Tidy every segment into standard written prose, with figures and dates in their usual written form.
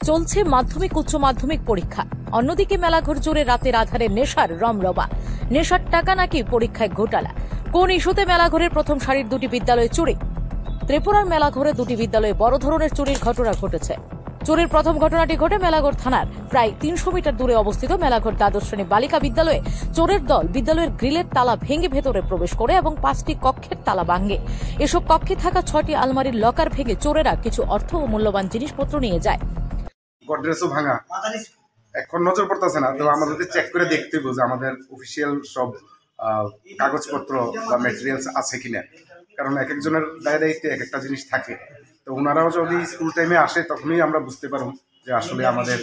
চলছে মাধ্যমিক উচ্চ মাধ্যমিক পরীক্ষা। অন্যদিকে মেলাঘর জুড়ে রাতের আধারে নেশার রমরমা। নেশার টাকা নাকি পরীক্ষায় ঘোটালা। কোন ইস্যুতে মেলাঘরের প্রথম সারির দুটি বিদ্যালয়ে চুরি? ত্রিপুরার মেলাঘরে দুটি বিদ্যালয়ে বড় ধরনের চুরির ঘটনা ঘটেছে। চুরির প্রথম ঘটনাটি ঘটে মেলাঘর থানার প্রায় 300 মিটার দূরে অবস্থিত মেলাঘর দ্বাদশ শ্রেণী বালিকা বিদ্যালয়ে। চোরের দল বিদ্যালয়ের গ্রিলের তালা ভেঙে ভেতরে প্রবেশ করে এবং 5টি কক্ষের তালা ভাঙে। এসব কক্ষে থাকা 6টি আলমারির লকার ভেঙে চোরেরা কিছু অর্থ ও মূল্যবান জিনিসপত্র নিয়ে যায়। গডরেজও ভাঙা, এখন নজর পড়তেছে না, তো আমাদের চেক করে দেখতে হবে যে আমাদের অফিসিয়াল সব কাগজপত্র বা ম্যাটেরিয়ালস আছে কিনা, কারণ এক একজনের দায় দায়িত্বে এক একটা জিনিস থাকে। তো ওনারাও যদি স্কুল টাইমে আসে তখনই আমরা বুঝতে পারব যে আসলে আমাদের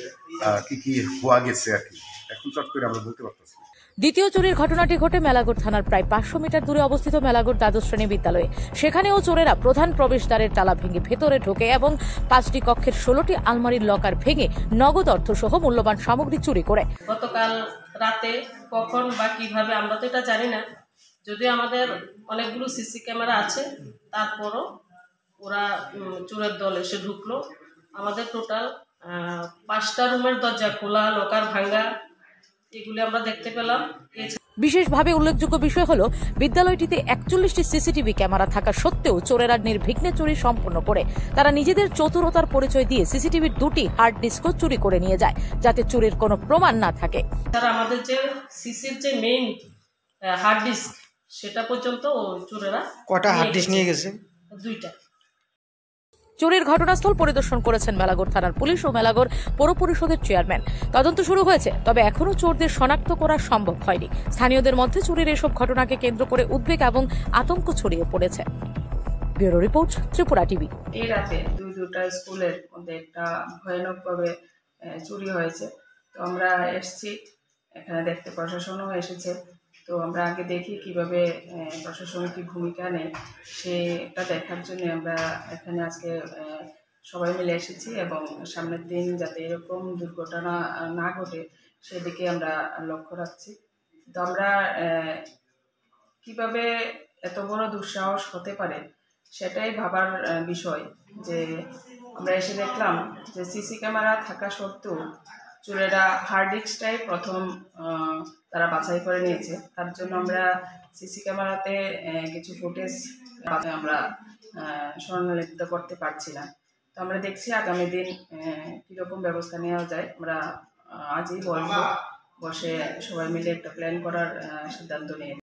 কি কি হওয়া গেছে আর কি। এখন চট করে আমরা বলতে পারতেছি। দ্বিতীয় চুরির ঘটনাটি ঘটে মেলাঘর থানার প্রায় 500 মিটার দূরে অবস্থিত মেলাঘর দ্বাদশ শ্রেণী বিদ্যালয়ে। সেখানেও চোরেরা প্রধান প্রবেশদ্বারের তালা ভেঙে ভেতরে ঢোকে এবং 5টি কক্ষের 16টি আলমারির লকার ভেঙে নগদ অর্থ সহ মূল্যবান সামগ্রী চুরি করে। গতকাল রাতে কখন বা কিভাবে আমরা তো এটা জানি না, যদিও আমাদের অনেকগুলো সিসি ক্যামেরা আছে, তারপরও ওরা চোরের দল এসে ঢুকলো। আমাদের টোটাল 5টা রুমের দরজা খোলা, লকার ভাঙা, এগুলি আমরা দেখতে পেলাম। বিশেষভাবে উল্লেখযোগ্য বিষয় হল বিদ্যালয়টিতে 41টি সিসিটিভি ক্যামেরা থাকা সত্ত্বেও চোরেরা নির্বিঘ্নে চুরি সম্পন্ন করে। তারা নিজেদের চতুরতার পরিচয় দিয়ে সিসিটিভির 2টি হার্ড ডিস্কও চুরি করে নিয়ে যায়, যাতে চুরির কোনো প্রমাণ না থাকে। তারা আমাদের যে সিসির যে মেইন হার্ড ডিস্ক, সেটা পর্যন্ত চোরেরা কটা হার্ড ডিস্ক নিয়ে গেছে? 2টা। চুরির ঘটনাস্থল পরিদর্শন করেছেন মেলাঘর থানার পুলিশ ও মেলাঘর পৌর পরিষদের চেয়ারম্যান। তদন্ত শুরু হয়েছে, তবে এখনও চোরদের শনাক্ত করা সম্ভব হয়নি। স্থানীয়দের মধ্যে চুরির এসব ঘটনাকে কেন্দ্র করে উদ্বেগ এবং আতঙ্ক ছড়িয়ে পড়েছে। Bureau report, Tripura TV. এই রাতে দুটা স্কুলের মধ্যে একটা ভয়ানকভাবে চুরি হয়েছে। তো আমরা এসেছি এখানে দেখতে, প্রশাসনও এসেছে। তো আমরা আগে দেখি কিভাবে প্রশাসন কি ভূমিকা নেয়, সেটা দেখার জন্য আমরা এখানে আজকে সবাই মিলে এসেছি এবং সামনের দিন যাতে এরকম দুর্ঘটনা না ঘটে সেদিকে আমরা লক্ষ্য রাখছি। তো আমরা কিভাবে এত বড় দুঃসাহস হতে পারে সেটাই ভাবার বিষয়, যে আমরা এসে দেখলাম যে সিসি ক্যামেরা থাকা সত্ত্বেও চোরেরা হার্ড ডিস্কটাই প্রথম তারা বাছাই করে নিয়েছে। তার জন্য আমরা সিসি ক্যামেরাতে কিছু ফুটেজ আমরা স্মরণলিপ্ত করতে পারছি না। তো আমরা দেখছি আগামী দিন কীরকম ব্যবস্থা নেওয়া যায়। আমরা আজই বসে সবাই মিলে একটা প্ল্যান করার সিদ্ধান্ত নিয়ে